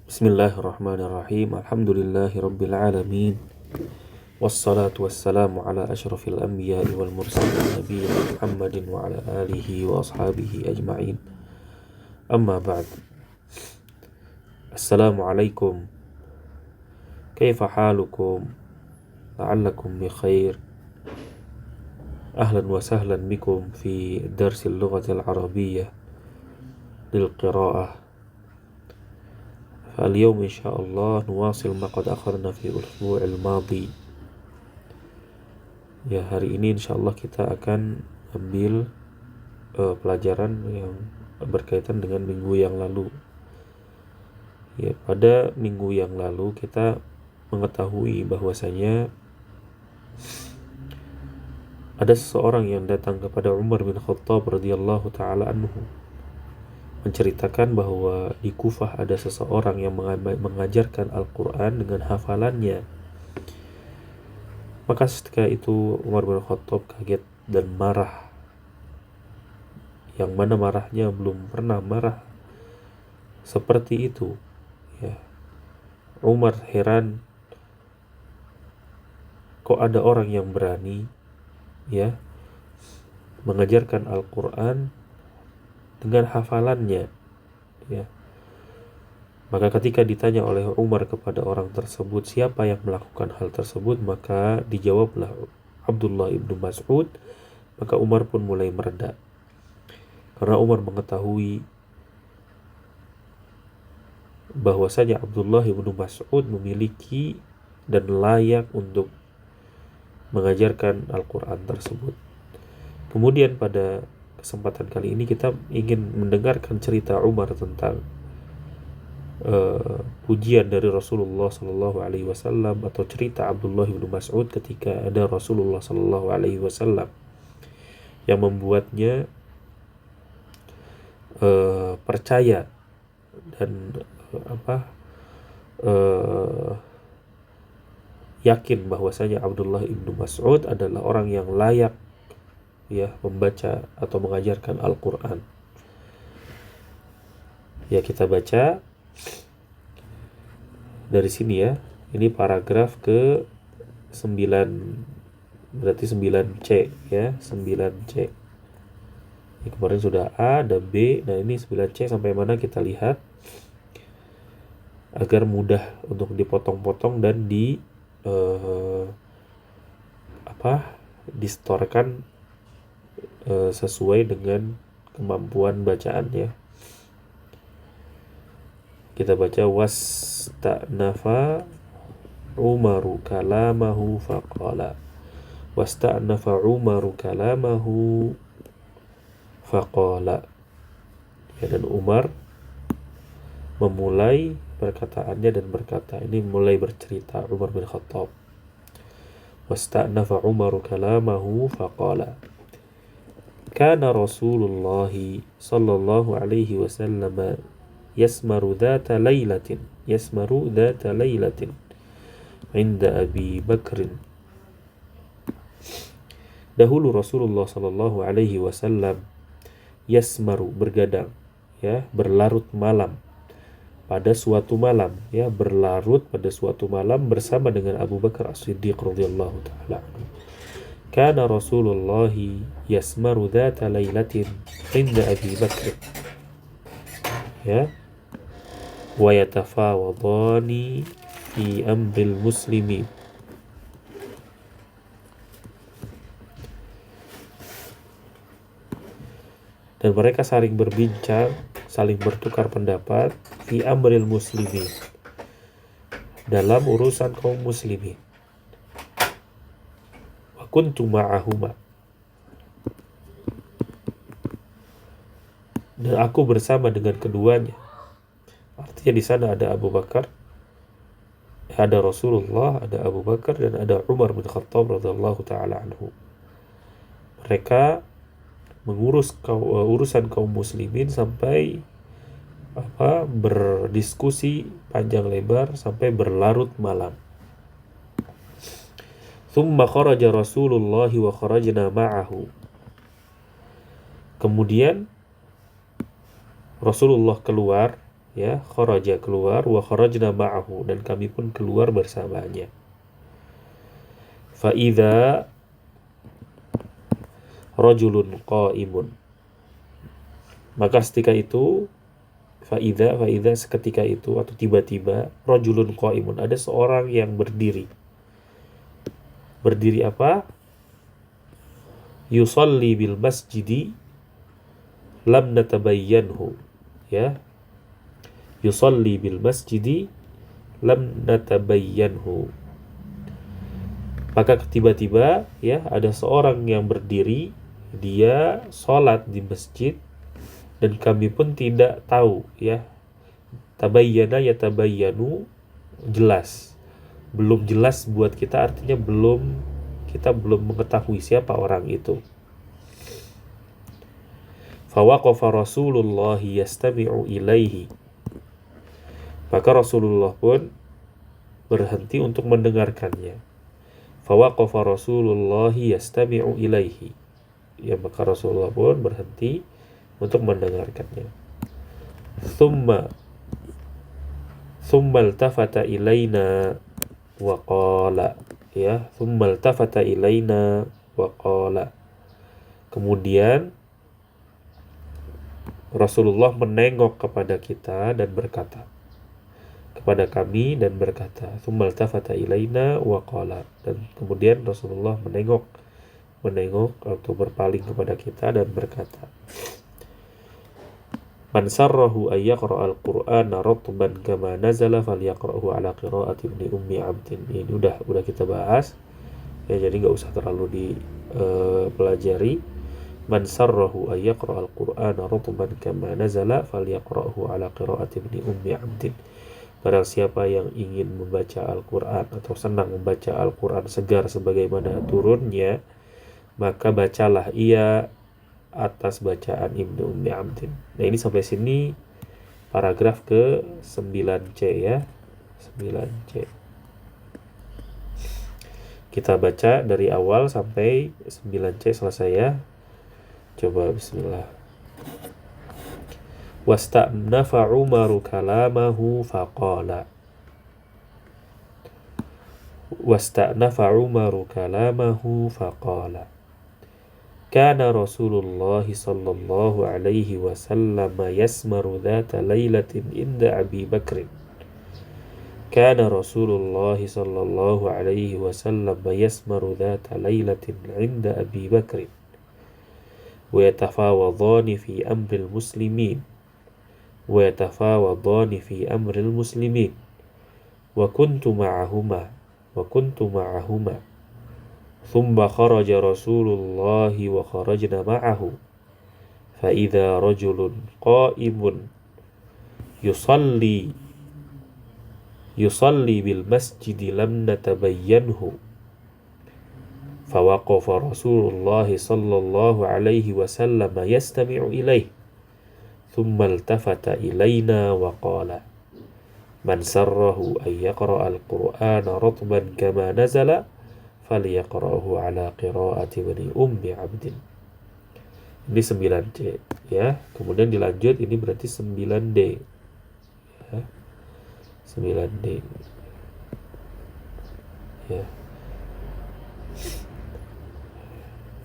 Bismillahirrahmanirrahim. Alhamdulillahirabbil alamin. Wassalatu wassalamu ala asyrafil anbiya'i wal mursalin nabiyina Muhammadin wa ala alihi wa ashabihi ajma'in. Amma ba'd. Assalamualaikum. Kaifa halukum? La'allakum bi khair. Ahlan wa sahlan bikum fi darsil lughatil arabiyyah lil qira'ah. فاليوم إن شاء الله نواصل ما قد أخرنا في الأسبوع الماضي. Ya, hari ini insya Allah kita akan ambil pelajaran yang berkaitan dengan minggu yang lalu. Ya, pada minggu yang lalu kita mengetahui bahwasanya ada seseorang yang datang kepada Umar bin Khattab radhiyallahu taala anhu, menceritakan bahwa di Kufah ada seseorang yang mengajarkan Al-Quran dengan hafalannya. Maka ketika itu Umar bin Khattab kaget dan marah, yang mana marahnya belum pernah marah seperti itu. Ya. Umar heran, kok ada orang yang berani ya mengajarkan Al-Quran dengan hafalannya, ya. Maka ketika ditanya oleh Umar kepada orang tersebut siapa yang melakukan hal tersebut, maka dijawablah Abdullah ibnu Mas'ud. Maka Umar pun mulai mereda, karena Umar mengetahui bahwasanya Abdullah ibnu Mas'ud memiliki dan layak untuk mengajarkan Al-Quran tersebut. Kemudian pada kesempatan kali ini kita ingin mendengarkan cerita Umar tentang pujian dari Rasulullah Sallallahu Alaihi Wasallam, atau cerita Abdullah bin Mas'ud ketika ada Rasulullah Sallallahu Alaihi Wasallam yang membuatnya percaya dan yakin bahwasanya Abdullah bin Mas'ud adalah orang yang layak ya membaca atau mengajarkan Al-Quran. Ya, kita baca dari sini ya. Ini paragraf ke 9, berarti 9C ya, 9C. Ini kemarin sudah A, ada B. Nah, ini 9C sampai mana kita lihat agar mudah untuk dipotong-potong dan distorkan sesuai dengan kemampuan bacaannya. Kita baca wasta'nafa Umaru kalamahu faqala. Wasta'nafa Umaru kalamahu faqala. Ya, dan Umar memulai perkataannya dan berkata, ini mulai bercerita Umar bin Khattab. Wasta'nafa Umaru kalamahu faqala. Kana Rasulullah sallallahu alaihi wasallam yasmaru dhata laylatin inda Abi Bakrin. Dahulu Rasulullah sallallahu alaihi wasallam yasmaru, bergadang ya, berlarut malam pada suatu malam ya, berlarut pada suatu malam bersama dengan Abu Bakar As-Siddiq radhiyallahu taala anhu. Kana Rasulullah yasmaru dhata laylatin inda Abi Bakr ya, wa yatafawadani fi amril muslimin. Dan mereka saling berbincang, saling bertukar pendapat fi amril muslimin, dalam urusan kaum muslimin. Kuntu ma'ahuma, dan aku bersama dengan keduanya. Artinya di sana ada Abu Bakar, ada Rasulullah, ada Abu Bakar, dan ada Umar bin Khattab radhiyallahu taala anhu. Mereka mengurus urusan kaum muslimin sampai berdiskusi panjang lebar sampai berlarut malam. Thumma kharaja Rasulullah wa kharajna ma'ahu. Kemudian Rasulullah keluar ya, kharaja keluar, wa kharajna ma'ahu, dan kami pun keluar bersamanya. Fa idza rajulun qa'imun, maka seketika itu, fa idza seketika itu atau tiba-tiba, rajulun qa'imun, ada seorang yang berdiri. Berdiri apa? Yusalli bil masjidi lam natabayyanhu, ya, yusalli bil masjidi lam natabayyanhu. Maka tiba-tiba, ya, ada seorang yang berdiri, dia sholat di masjid dan kami pun tidak tahu, ya. Tabayyana ya tabayyanu, jelas. Belum jelas buat kita, artinya kita belum mengetahui siapa orang itu. Fawaqafa Rasulullah yastami'u ilaihi, maka Rasulullah pun berhenti untuk mendengarkannya. Fawaqafa Rasulullah yastami'u ilaihi, ya, maka Rasulullah pun berhenti untuk mendengarkannya. Thumma iltafata ilaina wa qala, ya, thumma iltafata ilaina wa qala, kemudian Rasulullah menengok kepada kita dan berkata, kepada kami dan berkata, thumma iltafata ilaina wa qala, dan kemudian Rasulullah menengok atau berpaling kepada kita dan berkata, man sarrahu ay yaqra'al qur'ana ratban kama nazala falyaqra'hu ala qira'ati ibni ummi abdin. Ini udah kita bahas, ya, jadi nggak usah terlalu dipelajari. Man sarrahu ay yaqra'al qur'ana ratban kama nazala falyaqra'hu ala qira'ati ibni ummi abdin. Barang siapa yang ingin membaca Al-Qur'an atau senang membaca Al-Qur'an segar sebagaimana turunnya, maka bacalah ia atas bacaan Ibnu Ummi Abdin. Nah, ini sampai sini paragraf ke 9C, ya. 9C. Kita baca dari awal sampai 9C selesai, ya. Coba bismillah. Wasta'nafa Umaru kalamahu faqala. Wasta'nafa Umaru kalamahu faqala. Kana Rasulullah sallallahu alaihi wasallam yasmaru dhata laylatin inda Abi Bakr. Kana Rasulullah sallallahu alaihi wasallam yasmaru dhata laylatin inda Abi Bakr. Wa yatafawadhani fi amril muslimin. ويتفاوضان في أمر المسلمين وكنت معهما ثم خرج رسول الله وخرجنا معه فإذا رجل قائم يصلي بالمسجد لم نتبينه فوقف رسول الله صلى الله عليه وسلم يستمع إليه ثم التفت إلينا وقال من سره أن يقرأ القرآن رطبا كما نزل فليقرأه على قراءة ابن أم عبد. Ini 9C, ya. Kemudian dilanjut, ini berarti 9D, ya. 9D, ya.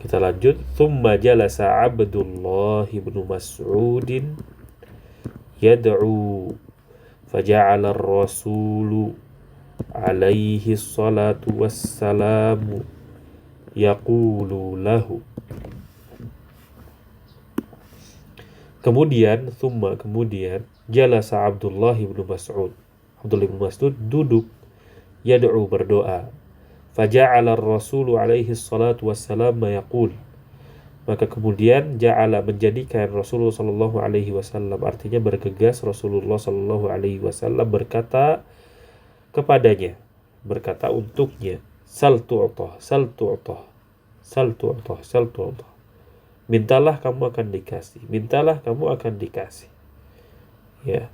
Kita lanjut. Thumma jalasa Abdullah ibn Mas'ud yad'u faja'ala ar-rasulu alaihi salatu wassalamu yaqulu lahu. Kemudian jalasa Abdullah ibn Mas'ud. Abdullah ibn Mas'ud duduk, yad'u, berdoa. Faja'ala ar-rasulu alaihi salatu wassalam yaqul, maka kemudian ja'ala, menjadikan Rasulullah sallallahu alaihi wasallam, artinya bergegas Rasulullah sallallahu alaihi wasallam berkata kepadanya, berkata untuknya, sal tu'tah, mintalah kamu akan dikasih, ya.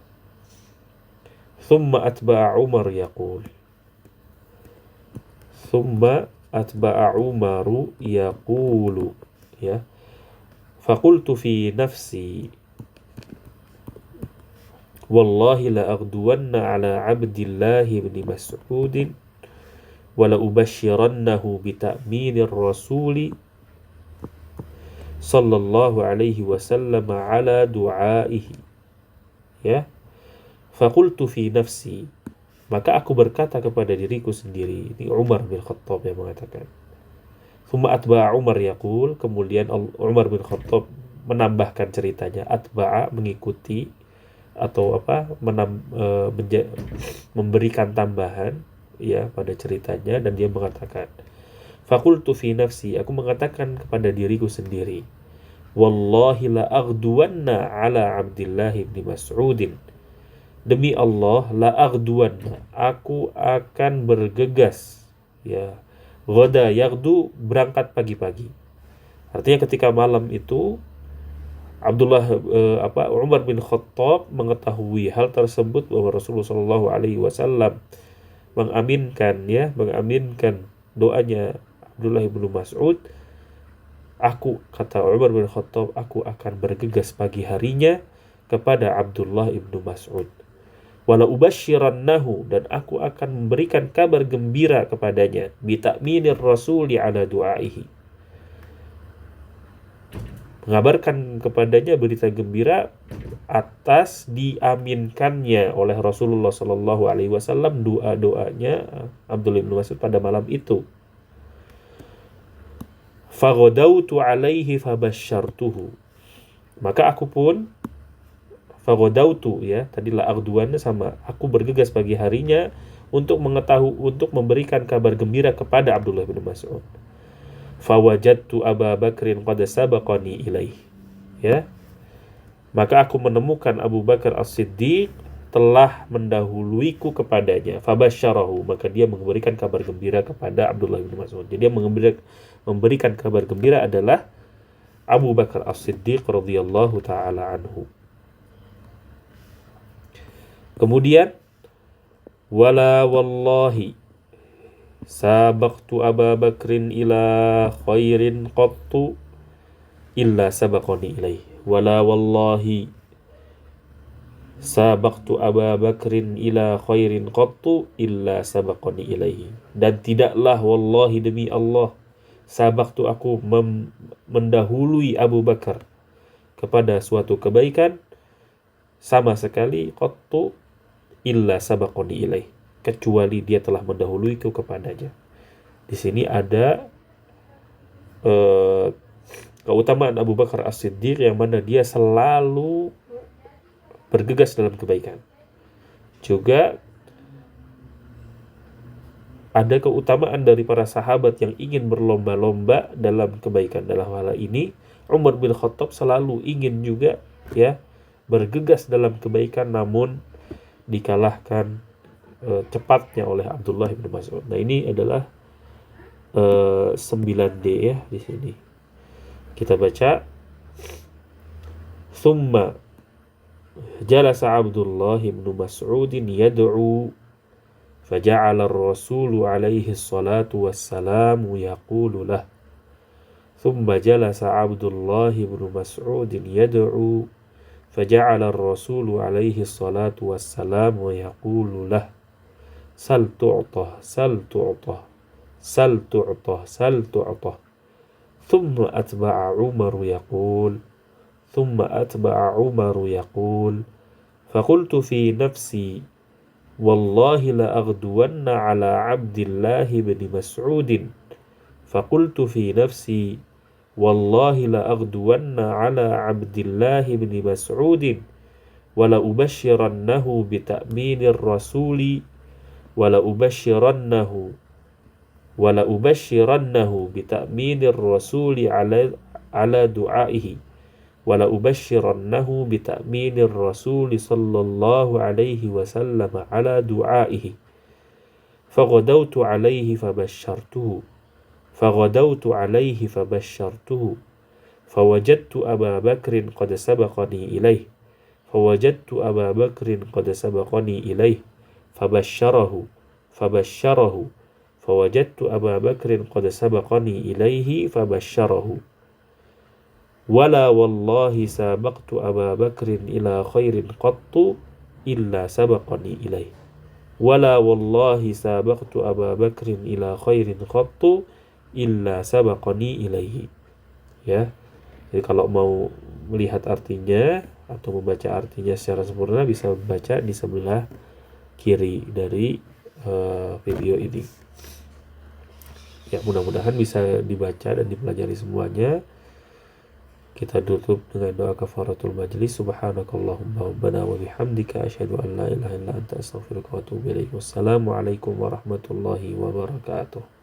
Thumma atba'a Umar yaqul, ya. Faqultu fi nafsi, wallahi la aghduwanna ala abdillahi ibn Mas'udin wa la ubashirannahu bi ta'minir rasuli sallallahu alaihi wasallam ala du'aihi. Ya, faqultu fi nafsi, maka aku berkata kepada diriku sendiri. Ini Umar bin Khattab yang mengatakan. Thumma atba'a Umar yaqul, kemudian Umar bin Khattab menambahkan ceritanya. Atba'a mengikuti atau memberikan tambahan ya pada ceritanya, dan dia mengatakan, faqultu fi nafsi, aku mengatakan kepada diriku sendiri, wallahi la aghduwanna ala Abdillah bin Mas'udin, demi Allah, la aghduwanna, aku akan bergegas, ya, ghada yaghdu, berangkat pagi-pagi. Artinya ketika malam itu Umar bin Khattab mengetahui hal tersebut, bahwa Rasulullah Shallallahu Alaihi Wasallam mengaminkan doanya Abdullah bin Mas'ud. Kata Umar bin Khattab, aku akan bergegas pagi harinya kepada Abdullah bin Mas'ud. Wala ubashirannahu, dan aku akan memberikan kabar gembira kepadanya, bi ta'minir rasuli ala du'aihi, mengabarkan kepadanya berita gembira atas diaminkannya oleh Rasulullah Sallallahu Alaihi Wasallam doa-doanya Abdullah bin Mas'ud pada malam itu. Faghadautu alaihi fabasyartuhu, maka aku pun faghadautu, ya, tadi la aghduwanna sama aku bergegas pagi harinya untuk memberikan kabar gembira kepada Abdullah bin Mas'ud. Fawajadtu Aba Bakrin qad sabaqani ilaih, ya, maka aku menemukan Abu Bakar As-Siddiq telah mendahuluiku kepadanya. Fabasyarahu, maka dia memberikan kabar gembira kepada Abdullah bin Mas'ud. Jadi yang memberikan kabar gembira adalah Abu Bakar As-Siddiq radhiyallahu taala anhu. Kemudian wala wallahi sabaqtu Aba Bakrin ila khairin qattu illa sabaqani ilaih. Wala wallahi sabaqtu Aba Bakrin ila khairin qattu illa sabaqani ilaih. Dan tidaklah, wallahi, demi Allah, sabaqtu, aku mendahului Abu Bakar kepada suatu kebaikan sama sekali, qattu illa sabaqani ilaih, kecuali dia telah mendahuluiku kepadanya. Di sini ada keutamaan Abu Bakar As-Siddiq yang mana dia selalu bergegas dalam kebaikan. Juga ada keutamaan dari para sahabat yang ingin berlomba-lomba dalam kebaikan. Dalam hal ini Umar bin Khattab selalu ingin juga, ya, bergegas dalam kebaikan, namun dikalahkan cepatnya oleh Abdullah bin Mas'ud. Nah, ini adalah 9D, ya, di sini. Kita baca. Thumma jalasa Abdullah bin Mas'ud yad'u faja'ala ar-rasul alaihi salatu wassalamu yaqulu lah. Thumma jalasa Abdullah bin Mas'ud yad'u faja'ala ar-rasul alaihi salatu wassalamu yaqulu lah. Sal tu'tah, sal tu'tah, sal tu'tah, sal tu'tah. Thumma atba'a Umar yaqul, thumma atba'a Umar yaqul, faqultu fi nafsi, wallahi la aghduwanna ala Abdillah bin Mas'udin. Faqultu fi nafsi, wallahi la aghduwanna ala Abdillah bin Mas'udin, wa la ubashirannahu bi ta'minir rasuli, wala ubashirannahu bi ta'minir rasuli ala du'aihi, wala ubashirannahu bi ta'minir rasuli sallallahu alaihi wasallam ala du'aihi. Faghadawtu alaihi fabashartuhu fawajadtu Aba Bakrin qad sabaqani ilaih fabasharahu fawajadtu Aba Bakrin qad sabaqani ilaihi fabasharahu. Wala wallahi sabaqtu Aba Bakrin ila khairin qattu illa sabaqani ilaih. Wala wallahi sabaqtu Aba Bakrin ila khairin qattu illa sabaqani ilaihi. Ya. Jadi kalau mau melihat artinya atau membaca artinya secara sempurna bisa baca di sebelah kiri dari video ini. Ya, mudah-mudahan bisa dibaca dan dipelajari semuanya. Kita tutup dengan doa kafaratul majlis. Subhanakallahumma rabbana wa bihamdika asyhadu an la ilaha illa anta astaghfiruka wa atubu ilaik. Wassalamualaikum warahmatullahi wabarakatuh.